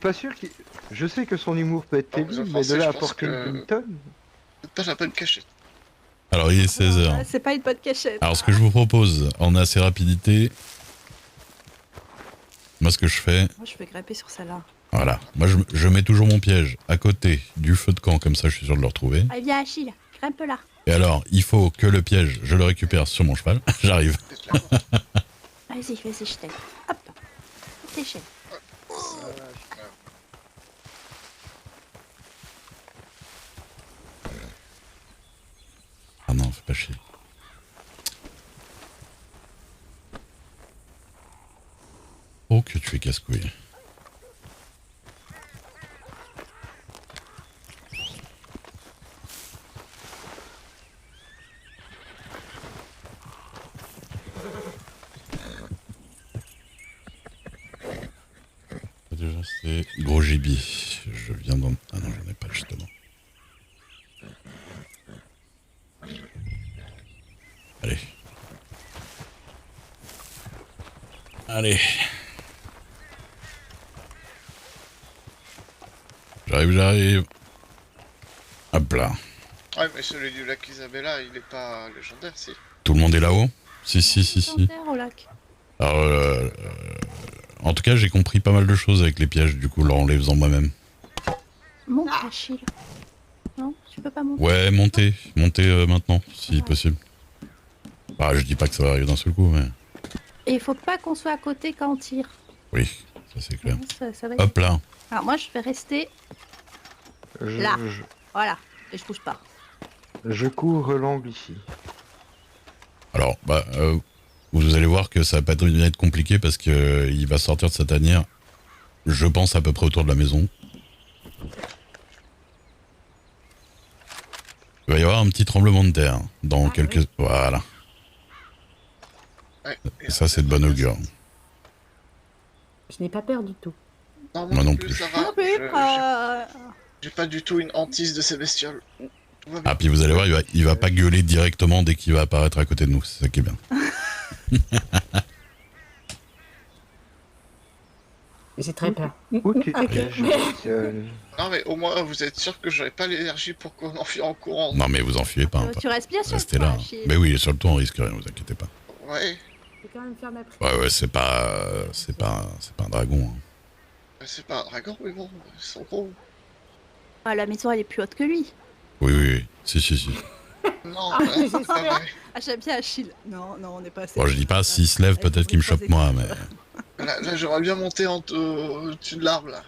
Pas sûr qu'il... Je sais que son humour peut être Alors, terrible, mais de là à je pense porter que- une tonne... C'est pas la bonne cachette. Alors, il est 16h. C'est pas une bonne cachette. Alors, ce que je vous propose, en assez rapidité, moi, ce que je fais, Moi, je vais grimper sur celle-là. voilà. Moi, je mets toujours mon piège à côté du feu de camp, comme ça, je suis sûr de le retrouver. Allez, viens, Achille, grimpe là. Et alors, il faut que le piège, je le récupère sur mon cheval. J'arrive. Vas-y, je t'aide. Hop, t'échelle. Ah non, fais pas chier. Oh, que tu es casse-couille. Déjà, c'est gros gibier. Je viens d'en... Ah non, j'en ai pas, justement. Allez. Allez. J'arrive. Hop là. Ouais, mais celui du lac Isabella, il est pas légendaire, si. Tout le monde est là-haut? Si. Terre au lac. Alors, en tout cas, j'ai compris pas mal de choses avec les pièges, du coup, en les faisant moi-même. Monte, Achille. Non, tu peux pas monter. Ouais, montez maintenant, si possible. Bah, je dis pas que ça va arriver d'un seul coup, mais... Et il faut pas qu'on soit à côté quand on tire. Oui, ça c'est clair. Ça va être... Hop là. Alors moi, je vais rester là. Voilà, et je bouge pas. Je cours l'angle ici. Alors, bah, vous allez voir que ça va pas être compliqué parce que il va sortir de sa tanière, je pense à peu près autour de la maison. Il va y avoir un petit tremblement de terre dans quelques... Oui. Voilà. Ouais. Et ça, c'est de bon augure. Je n'ai pas peur du tout. Non, Moi non plus. ça va. Non plus, J'ai pas du tout une hantise de ces bestioles. Tout va bien. Ah, puis vous allez voir, il va pas gueuler directement dès qu'il va apparaître à côté de nous, c'est ça qui est bien. J'ai très peur. Où tu te caches, bestiole? Non, mais au moins, vous êtes sûr que j'aurais pas l'énergie pour qu'on enfuit en courant. Non mais vous enfuyez pas. tu restes bien sur le Restez toit, là. Achille. Mais oui, sur le toit on risque rien, vous inquiétez pas. Ouais, Je vais quand même faire ma prière. Ouais, c'est pas un dragon. Hein. c'est pas un dragon, mais bon, ils sont gros. Ah, la maison, elle est plus haute que lui. Oui. Si. Non, mais c'est pas vrai. Ah, j'aime bien Achille. Non, on n'est pas assez. Bon, je dis pas, s'il se lève, peut-être qu'il me chope moi, mais... Là, j'aurais bien monté au-dessus de l'arbre, là.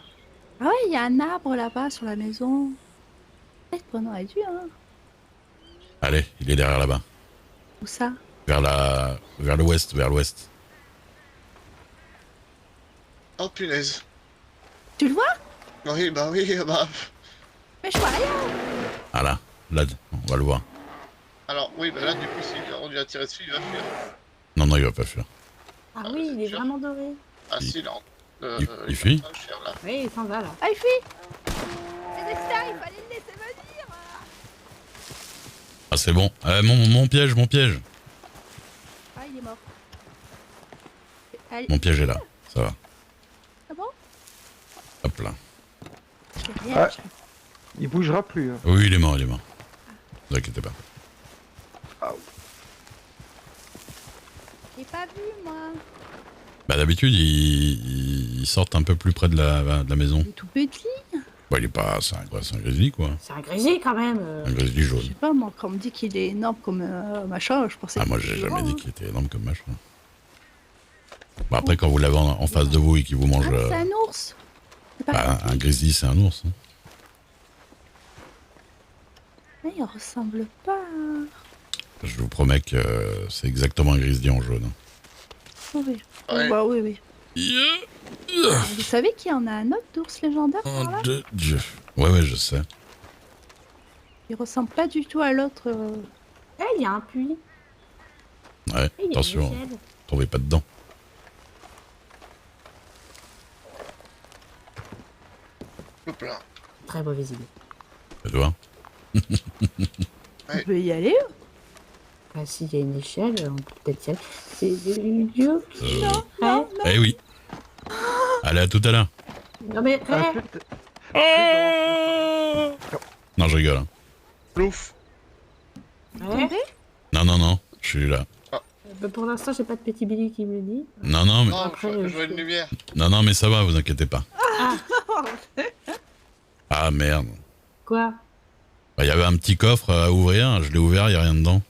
Ah ouais, il y a un arbre là-bas sur la maison. Peut-être qu'on aurait dû, hein. Allez, il est derrière là-bas. Où ça? Vers l'ouest, Oh, punaise. Tu le vois? Oui, bah... Mais je vois rien. Ah là, on va le voir. Alors, oui, bah là, du coup, si on lui a tiré dessus, il va fuir. Non, il va pas fuir. Ah oui, il est sûr. vraiment doré. Ah, Il- si, là. il fuit va pas fuir, là. Oui, il s'en va là. Ah, il fuit. C'est Dexter, il fallait le laisser venir. Ah, c'est bon. Mon piège. Ah, il est mort. Allez. Mon piège est là, ça va. Ah bon? Hop là. Je fais rien. Ah. Il bougera plus. Hein. Oui, il est mort. Ne vous inquiétez pas. J'ai pas vu, moi. Bah d'habitude, ils sortent un peu plus près de la maison. Il est tout petit. Bah il est pas... C'est un grizzly, quoi. C'est un grisé quand même. Un grizzly Je jaune. sais pas, moi, quand on me dit qu'il est énorme comme machin, je pensais Ah, que moi, c'était j'ai jamais grand, dit hein. qu'il était énorme comme machin. Bon, après, quand vous l'avez en face de vous et qu'il vous mange... Ah, mais c'est un ours. C'est pas bah, petit. un grizzly, c'est un ours. Hein. Mais il ressemble pas. Je vous promets que c'est exactement un grizzly en jaune. Oh, oui. Ouais. Bah, oui. Vous savez qu'il y en a un autre d'ours légendaire Oh, par là? de Dieu. Ouais, je sais. Il ressemble pas du tout à l'autre. Eh, il y a un puits. Ouais, Eh, il y a une attention, échelle. tombez pas dedans. Hop là. Très mauvaise idée. Tu vois. On peut y aller? Ah, s'il y a une échelle, on peut peut-être y aller. C'est idiot. Non. Eh oui. Allez, à tout à l'heure. Non mais, Non, je rigole. Hein. Plouf. ouais. Non, je suis là. Pour l'instant, j'ai pas de petit Billy qui me le dit. Non, mais... Non, Après, je vois une lumière. Non, mais ça va, vous inquiétez pas. Ah, merde. Quoi? Il y avait un petit coffre à ouvrir, je l'ai ouvert, il n'y a rien dedans.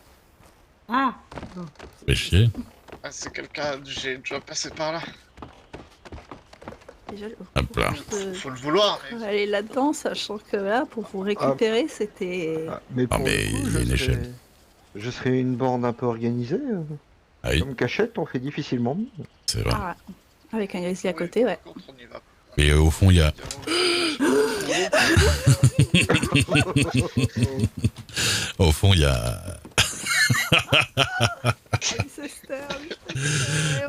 Ah. Ça fait chier. Ah, c'est quelqu'un, j'ai déjà passé par là. Déjà, Hop là. Faut le vouloir, mais... aller là-dedans, sachant que là, pour vous récupérer, c'était... Mais pour mais le coup, il y a une échelle. Je serais une bande un peu organisée. Ah oui, Comme cachette, on fait difficilement mieux. c'est vrai. Ah, ouais. Avec un grizzly à côté, ouais. Par contre, on y va. Et au fond, il y a... Au fond, il y a...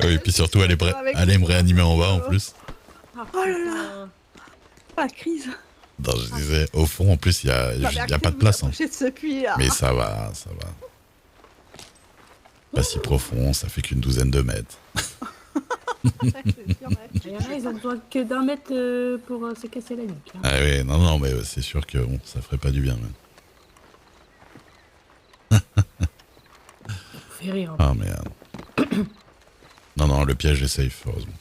Oui, et puis surtout, elle est me réanimer en bas en plus. Oh là là. La crise. Non, je disais, au fond, en plus, il y a pas de place. Hein. J'ai de ce puits là. Mais ça va. Pas si profond, ça fait qu'une douzaine de mètres. Il y en a, ils ont besoin que d'un mètre pour se casser la nuque. Hein. Ah oui, non, mais c'est sûr que bon, ça ferait pas du bien. Mais... Ça fait rire. Ah merde. Non, le piège est safe, heureusement.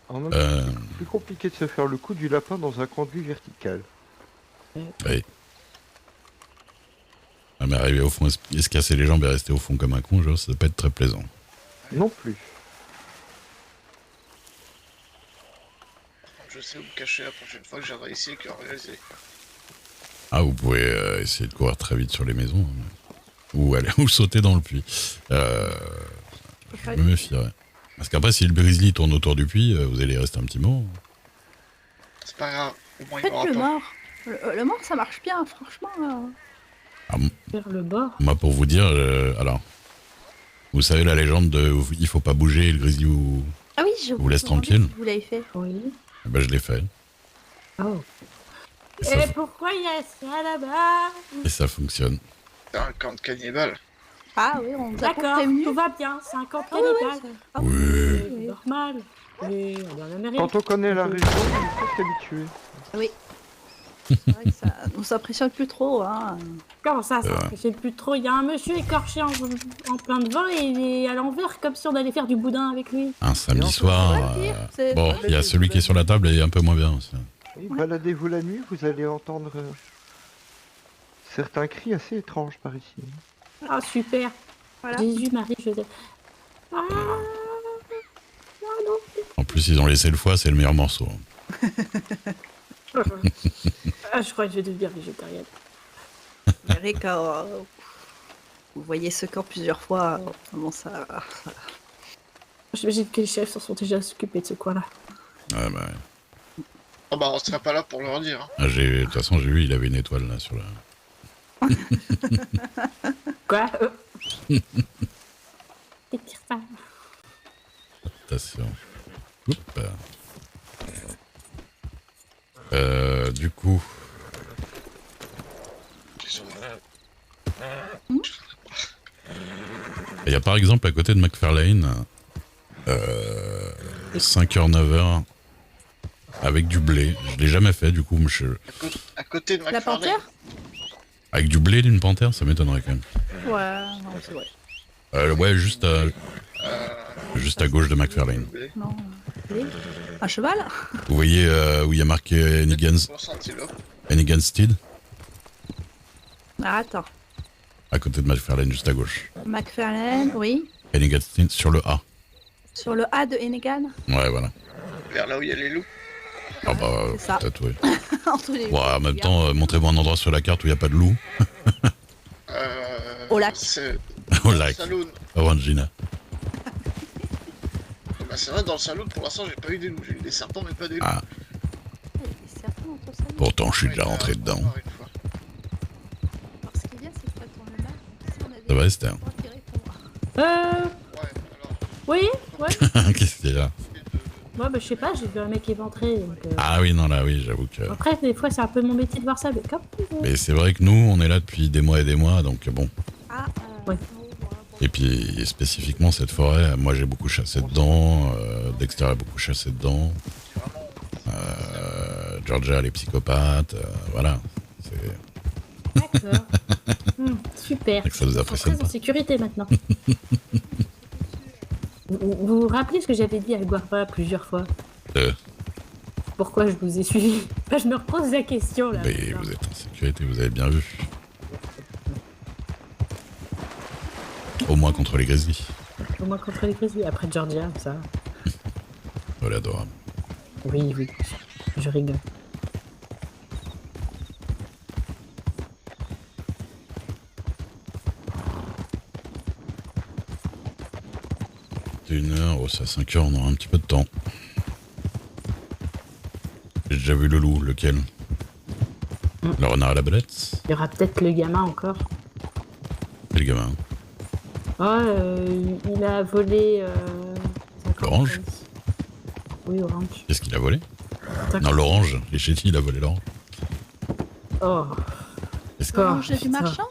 En même temps, c'est plus compliqué de se faire le coup du lapin dans un conduit vertical. Oui. Ah, mais arriver au fond et se casser les jambes et rester au fond comme un con, genre, ça doit pas être très plaisant. Non plus. Je sais où me cacher la prochaine fois que j'aurai ici et que réalisé. Ah, vous pouvez essayer de courir très vite sur les maisons. Hein. Ou sauter dans le puits. Je me méfierais. Parce qu'après, si le grizzly tourne autour du puits, vous allez y rester un petit moment. C'est pas grave, au moins il Faites m'aura le pas. mort. Le mort, ça marche bien, franchement. Vers le bord. Moi, pour vous dire, alors, vous savez la légende de il faut pas bouger et le grizzly vous, Ah oui, je vous laisse me demandais tranquille. si vous l'avez fait. Oui. Ben, je l'ai fait. Oh. Et ça, Pourquoi il y a ça là-bas? et ça fonctionne. C'est un camp de cannibales. Ah oui, on vous a pas D'accord, prévenu. tout va bien, c'est un camp Ah ouais, cannibale. ah Oui. C'est normal. Oui, on est en Amérique. Quand on connaît la région, on peut s'habituer. oui. C'est vrai que ça nous impressionne plus trop. Hein. Comment ça, C'est ça vrai. m'impressionne plus trop? Il y a un monsieur écorché en plein de vin et il est à l'envers comme si on allait faire du boudin avec lui. Un Et samedi on soir. peut pas le dire, c'est- Bon, il y a celui qui est sur la table et un peu moins bien aussi. Oui, baladez-vous la nuit, vous allez entendre certains cris assez étranges par ici. Ah, super. Voilà. Jésus, Marie, Joseph. Ah, non. En plus, ils ont laissé le foie, c'est le meilleur morceau. Ah, je crois que je vais devenir végétarienne. Eric, vous voyez ce camp plusieurs fois. Comment ça... J'imagine que les chefs s'en sont déjà occupés de ce coin-là. Ouais, bah, ouais. Oh bah on serait pas là pour leur dire. Hein. Ah, de toute façon, j'ai vu, il avait une étoile là sur la. Quoi Étire ça. Attention. Oups. Du coup, Ils sont... il y a par exemple à côté de McFarlane 5h, 9h avec du blé. Je l'ai jamais fait, du coup, À côté de La McFarlane. panthère? avec du blé d'une panthère, ça m'étonnerait quand même. Ouais, non, c'est vrai. Ouais, juste à gauche de McFarlane. Non. Oui. Un cheval? Vous voyez où il y a marqué Hennigan's Steed? Ah, attends. À côté de McFarlane, juste à gauche. McFarlane, oui. Hennigan's Steed sur le A. Sur le A de Hennigan. Ouais, voilà. Vers là où il y a les loups. Ah bah, c'est ça. peut-être, oui. Entre les Ouais, en même temps, montrez-moi un endroit sur la carte où il n'y a pas de loup. Au lac. C'est Au le lac. saloon. Orangina. Bah c'est vrai, dans le saloon, pour l'instant, j'ai pas eu des loups. J'ai eu des serpents, mais pas des loups. Ah, Il y a des serpents dans ton salon. pourtant, je suis déjà rentré dedans. Encore une fois. Alors, ce qui est bien, c'est que quand on le marque, si on a des Ça va, Esther? pour tirer pour moi. Ouais, alors... Oui, ouais. Qu'est-ce qu'il y a là? Moi, bah, je sais pas, j'ai vu un mec éventré. Donc, Ah oui, non, là, oui, j'avoue que... Après, des fois, c'est un peu mon métier de voir ça, mais comme. Mais c'est vrai que nous, on est là depuis des mois et des mois, donc bon. Ah, Ouais. Et puis, spécifiquement, cette forêt, moi, j'ai beaucoup chassé dedans. Dexter a beaucoup chassé dedans. Georgia, les psychopathes, voilà. D'accord. Super. C'est que ça vous Ils sont impressionne très en pas. sécurité maintenant. Vous vous rappelez ce que j'avais dit à Guarpa plusieurs fois? Pourquoi je vous ai suivi? Je me repose la question là. Mais vous êtes en sécurité, vous avez bien vu. Au moins contre les grizzlies. Au moins contre les grizzlies. Après Georgia, ça. Voilà, adorable. Oui, oui. Je rigole. C'est 1h, oh, c'est à 5h, on aura un petit peu de temps. J'ai déjà vu le loup, lequel? Le renard à la belette? Il y aura peut-être le gamin encore. C'est le gamin. Il a volé. L'orange? Oui, orange. Qu'est-ce qu'il a volé? D'accord. Non, l'orange. Les chétis, il a volé l'orange. Oh. Qu'est-ce Oh, L'orange du putain. marchand?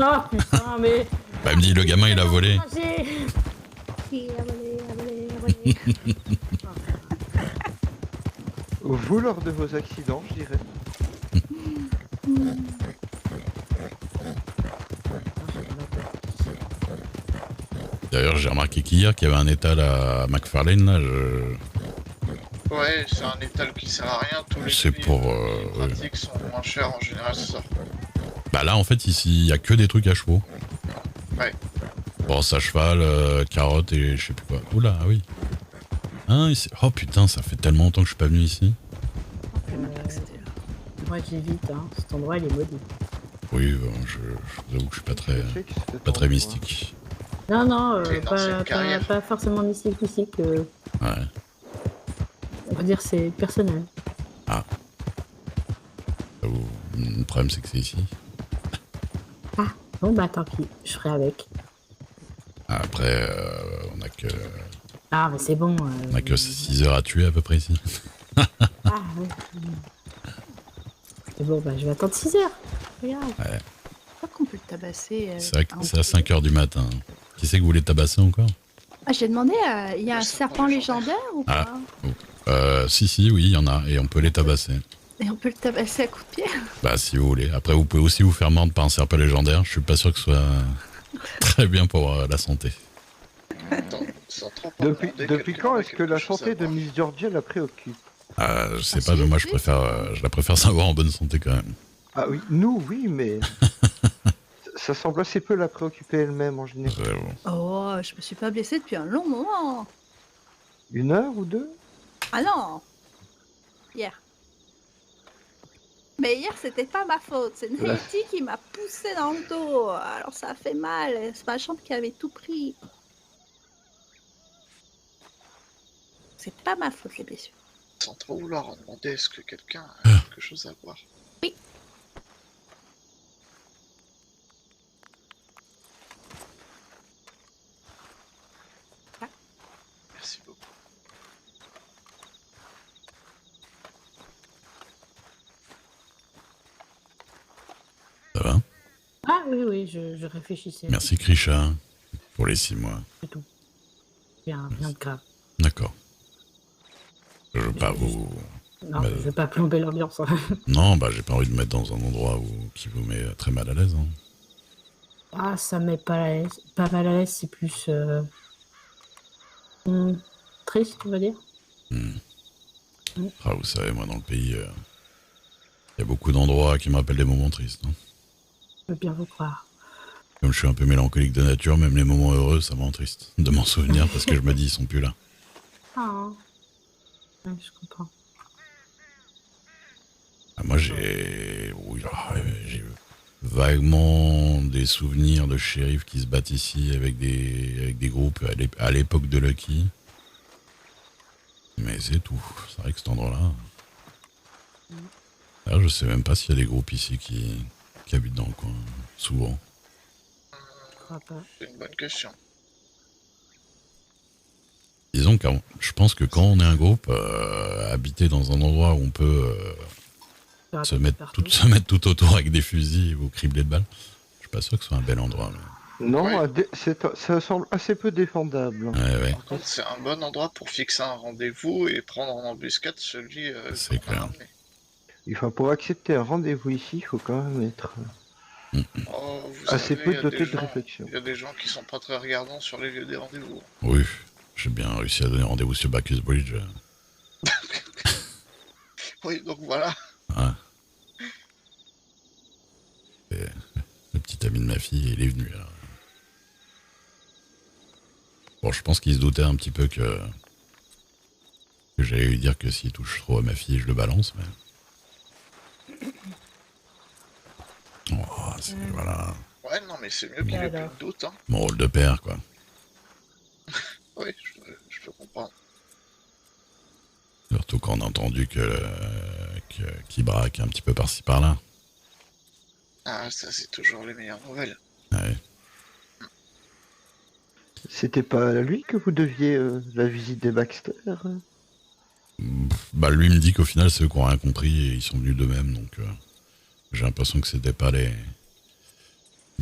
Oh putain, mais. Bah, il me dit, le gamin, il a volé. Il a volé. Vous, lors de vos accidents, je dirais. D'ailleurs, j'ai remarqué qu'hier, qu'il y avait un étal à McFarlane, là. Ouais, c'est un étal qui sert à rien. Tous les C'est prix pour, pratiques sont moins chers en général, c'est ça. Bah là, en fait, ici, il y a que des trucs à chevaux. Ouais. Brosse à cheval, carottes et je sais plus quoi. Oula, ah oui. Hein, ici... Oh putain, ça fait tellement longtemps que je suis pas venu ici. Moi qui vite, hein. Cet endroit il est maudit. Oui, bon, je vous avoue que je suis pas très, Je sais que c'était pas très endroit. mystique. Non, C'est une ancienne carrière. pas forcément mystique. Ouais. On va dire c'est personnel. J'avoue, le problème, c'est que c'est ici. Bon bah tant pis, je ferai avec. Après, on a que Ah mais c'est bon. 6 heures à tuer à peu près ici. Ah ouais. C'est bon bah je vais attendre 6 heures. Regarde. Je crois qu'on peut le tabasser. C'est vrai que c'est à 5 heures du matin. Qui c'est que vous voulez tabasser encore? Ah, j'ai demandé, il y a un Le serpent légendaire ou pas? Si, oui, il y en a, et on peut les tabasser. Et on peut le tabasser à coups de pied? Bah, si vous voulez. Après, vous pouvez aussi vous faire mordre par un serpent légendaire. Je suis pas sûr que ce soit très bien pour la santé. Attends, sans trop en demander, Depuis quelqu'un quand aurait est-ce que quelque la chose à santé de voir. Miss Georgia la préoccupe? Je sais Ah, pas, si, mais moi, si. je la préfère savoir en bonne santé quand même. Ah oui, nous, oui, mais... ça semble assez peu la préoccuper elle-même en général. Oh, je me suis pas blessée depuis un long moment. 1 heure ou 2? Ah non! Hier. Mais hier, c'était pas ma faute. C'est La- Nettie qui m'a poussé dans le dos. Alors ça a fait mal. C'est ma jambe qui avait tout pris. C'est pas ma faute, les blessures. Sans trop vouloir en demander, est-ce que quelqu'un a quelque chose à voir? Oui. Merci beaucoup. Ça va? Ah oui, je réfléchissais. Merci, Krisha, pour les 6 mois. C'est tout. Rien de grave. D'accord. Je veux pas vous... Non, Bah, je vais pas plomber l'ambiance. Non, bah, j'ai pas envie de me mettre dans un endroit qui vous met très mal à l'aise. Hein. Ah, ça me met pas à l'aise. Pas mal à l'aise, c'est plus triste, on va dire. Ah, vous savez, moi, dans le pays, il y a beaucoup d'endroits qui me rappellent des moments tristes. Hein. Je veux bien vous croire. Comme je suis un peu mélancolique de nature, même les moments heureux, ça me rend triste de m'en souvenir parce que je me dis, ils sont plus là. Ah. Ouais, je comprends. Ah, moi, j'ai vaguement des souvenirs de shérifs qui se battent ici avec des groupes à l'époque de Lucky. Mais c'est tout. C'est vrai que cet endroit-là... Là, je sais même pas s'il y a des groupes ici qui habitent dans le coin, souvent. Je crois pas. C'est une bonne question. Disons que je pense que quand on est un groupe, habiter dans un endroit où on peut Faire se attaquer mettre partout. tout autour avec des fusils ou cribler de balles, je suis pas sûr que ce soit un bel endroit. Non, Oui. ça semble assez peu défendable. Ouais. Par contre, c'est un bon endroit pour fixer un rendez-vous et prendre en embuscade celui C'est qu'on a clair. ramené. Enfin, pour accepter un rendez-vous ici, il faut quand même être Oh, vous assez savez, peu il y a doté des de gens- réflexion. Il y a des gens qui sont pas très regardants sur les lieux des rendez-vous. Oui, j'ai bien réussi à donner rendez-vous sur Bacchus Bridge. Oui, donc voilà. Ouais. Et le petit ami de ma fille, il est venu. Alors. Bon, je pense qu'il se doutait un petit peu que j'allais lui dire que s'il touche trop à ma fille, je le balance, mais... Oh, voilà, Ouais, non, mais c'est mieux qu'il ait plus de doute, hein. mon rôle de père, quoi. Oui, je peux comprendre. Surtout quand on a entendu qu'il braque un petit peu par-ci par-là. Ah, ça, c'est toujours les meilleures nouvelles. Ouais. C'était pas à lui que vous deviez la visite des Baxter Bah, lui me dit qu'au final, c'est eux qui ont rien compris et ils sont venus d'eux-mêmes, donc j'ai l'impression que c'était pas les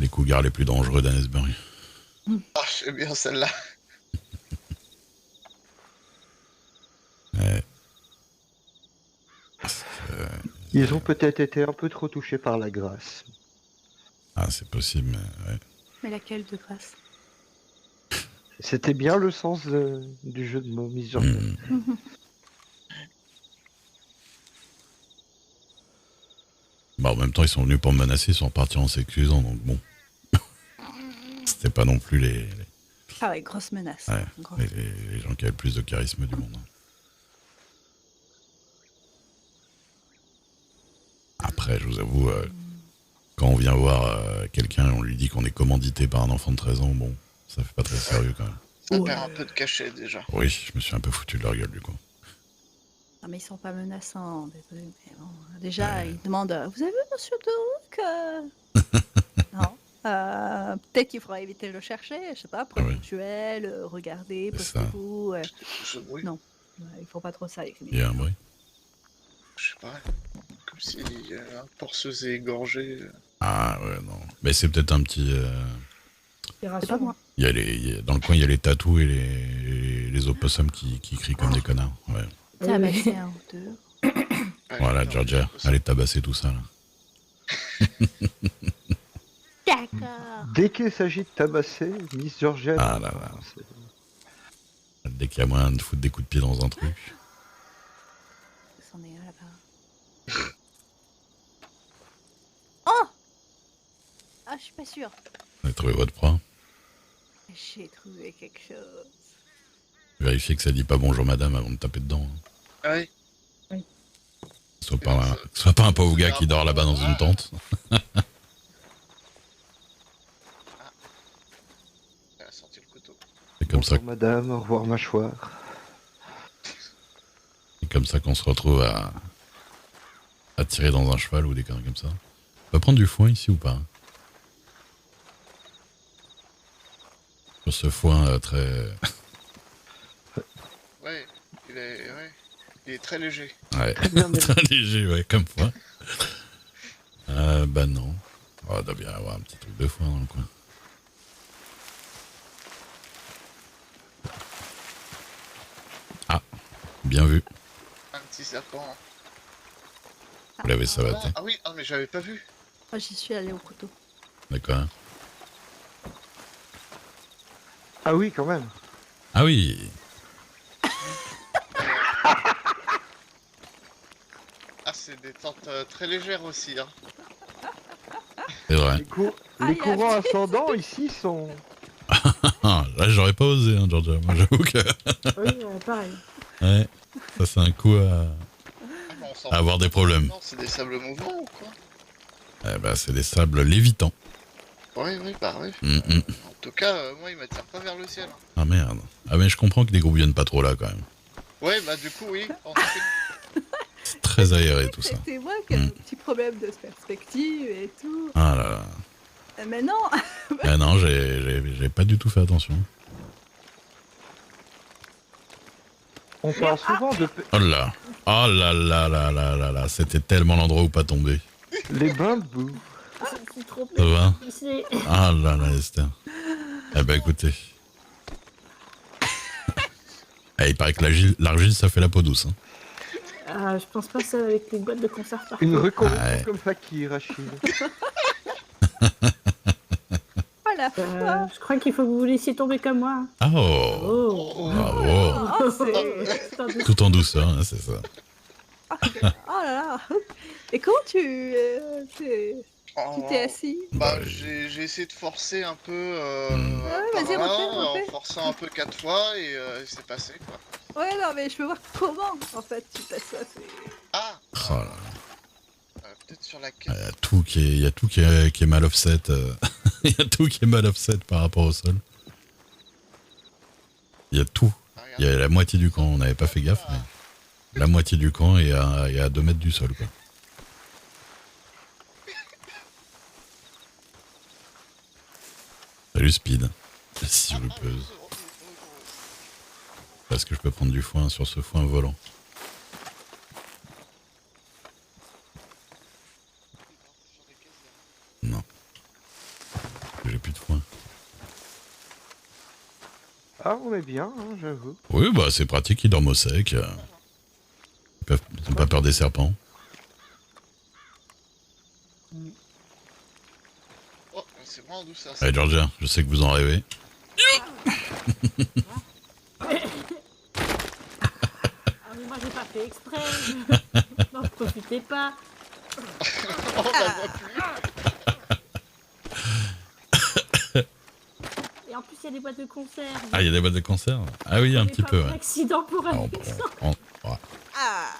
cougars les plus dangereux d'Annesbury. Ah, c'est bien celle-là. Ouais. Ils ont peut-être été un peu trop touchés par la grâce. Ah, c'est possible, mais ouais. Mais laquelle de grâce? C'était bien le sens du jeu de mots, Miss Jordan. Bah, en même temps, ils sont venus pour me menacer, ils sont repartis en s'excusant, donc bon. C'était pas non plus les Ah ouais, grosse menace. Ouais, Grosse. les gens qui avaient le plus de charisme du monde. Après, je vous avoue, quand on vient voir quelqu'un et on lui dit qu'on est commandité par un enfant de 13 ans, bon, ça fait pas très sérieux quand même. Ça Ouais. perd un peu de cachet, déjà. Oui, je me suis un peu foutu de leur gueule du coup. Non, mais ils sont pas menaçants, désolé. Mais bon, déjà, ils demandent vous avez monsieur Douk Non. Peut-être qu'il faudra éviter de le chercher, je sais pas, Ah oui. ponctuel, regarder, C'est ça. postez-vous. Ce bruit, Non. Ils font pas trop ça avec Il y a un bruit. je sais pas. Comme si un porceuse est égorgé. Ah ouais, non. Mais c'est peut-être un petit... C'est pas moi. dans le coin, il y a les tatous et les opossums qui crient comme des connards. Ouais. Ça va être un ou deux. Ouais, Voilà, non, Georgia, c'est pas allez tabasser tout ça là. D'accord. Dès qu'il s'agit de tabasser, Miss Georgia... Ah là là. Dès qu'il y a moyen de foutre des coups de pied dans un truc. C'en est un là-bas. Oh Ah, je suis pas sûre. Vous avez trouvé votre proie. J'ai trouvé quelque chose. Vérifiez que ça dit pas bonjour madame avant de taper dedans. Hein. Ah oui. Que ce soit pas un pauvre gars qui dort là-bas dans une tente. Elle a sorti le couteau. C'est comme ça, Bonjour madame, au revoir mâchoire. c'est comme ça qu'on se retrouve à tirer dans un cheval ou des conneries comme ça. On peut prendre du foin ici ou pas? Sur ce foin très... Ouais, il est très léger. Ouais, bien, mais- très léger, ouais, comme foin. Bah non. Oh, il doit bien y avoir un petit truc de foin dans le coin. Ah, bien vu. Un petit serpent. Vous l'avez savaté. Ah oui, ah mais j'avais pas vu. Moi, j'y suis allée au couteau. D'accord. Ah oui, quand même. Ah oui. Ah, c'est des tentes très légères aussi, hein. C'est vrai. Les Ah, il y a courants un petit- ascendants ici sont... Ah, là, j'aurais pas osé, hein, Georgia. Moi, j'avoue que... Oui, pareil. Ouais, ça c'est un coup à Ah, mais on s'en avoir des problèmes. Non, c'est des sables mouvants ou quoi? Eh ben, c'est des sables lévitants. Oui, bah oui. Mm. En tout cas, moi, il m'attire pas vers le ciel. Ah merde. Ah mais je comprends que les groupes viennent pas trop là quand même. Ouais, bah du coup, oui. En fait, C'est très aéré tout ça. C'était moi qui avais un petit problème de perspective et tout. Ah là là. Mais non Ah non, j'ai pas du tout fait attention. On parle souvent de Oh là. Oh là là là là là là. C'était tellement l'endroit où pas tomber. les bains de boue. C'est trop Ça va? c'est... Ah là là, Esther. Eh ben écoutez. Eh, il paraît que l'argile ça fait la peau douce. Hein. Je pense pas ça avec les boîtes de conserve par Une contre. reconversion Ouais. comme Fakir, Achille. Oh la foi. Je crois qu'il faut que vous vous laissiez tomber comme moi. Ah oh, Oh, bravo. Oh, c'est... Tout en douceur, hein, c'est ça. Oh là là. Et comment tu t'es assis? Bah, Bah, j'ai essayé de forcer un peu Ouais, par vas-y, là, refais. en forçant un peu 4 fois et c'est passé quoi. Ouais, non, mais je veux voir comment, en fait, tu passes ça. Ah Oh là là. peut-être sur la Il caisse. y a tout qui est mal offset. Il y a tout qui est mal offset par rapport au sol. Il y a tout. Ah, Il y a la moitié du camp, on n'avait pas fait gaffe, mais la moitié du camp est à 2 mètres du sol, quoi. Salut Speed. Si je le peux. Parce que je peux prendre du foin sur ce foin volant. Non. J'ai plus de foin. Ah, on est bien, hein, j'avoue. Oui, bah c'est pratique, ils dorment au sec. Ils n'ont pas peur des serpents. Oh, c'est vraiment d'où ça. Allez Georgia, je sais que vous en rêvez. Ah, mais moi j'ai pas fait exprès. Non, profitez pas. On la voit plus. Et en plus, il y a des boîtes de conserve. Ah, il y a des boîtes de conserve. Ah oui, un petit peu, Un ouais. accident pour Ah, aller. ouais. Ah.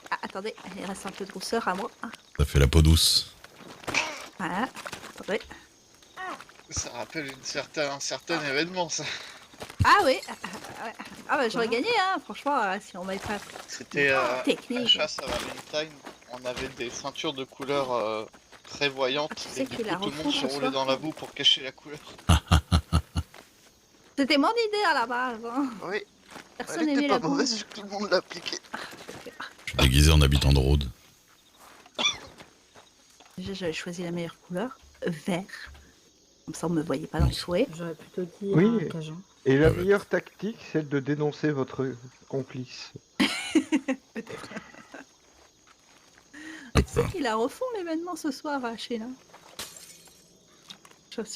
Ah, attendez, il reste un peu de rousseur à moi. Ça fait la peau douce. Voilà, attendez. Ça rappelle un certain événement ça. Ah oui, ouais. Ah bah j'aurais gagné, hein, franchement, si on m'avait pas appris. C'était la Technique. chasse à Valentine. On avait des ceintures de couleurs très voyantes. Ah, tu sais et du qu'il coup, la tout le monde refond se ce roulait soir. dans la boue pour cacher la couleur. C'était mon idée à la base. Hein. Oui, Personne elle n'aimait était la pas boue. mauvaise vu que tout le monde l'a appliquée. Je suis déguisé en habitant de Rhodes. Déjà, j'avais choisi la meilleure couleur, vert. Comme ça, on me voyait pas dans le souhait. J'aurais plutôt dit Oui. un cajun. Et la Ah ouais. meilleure tactique, c'est de dénoncer votre complice. Tu sais qu'il a refond l'événement ce soir à chez là. Je suis sûre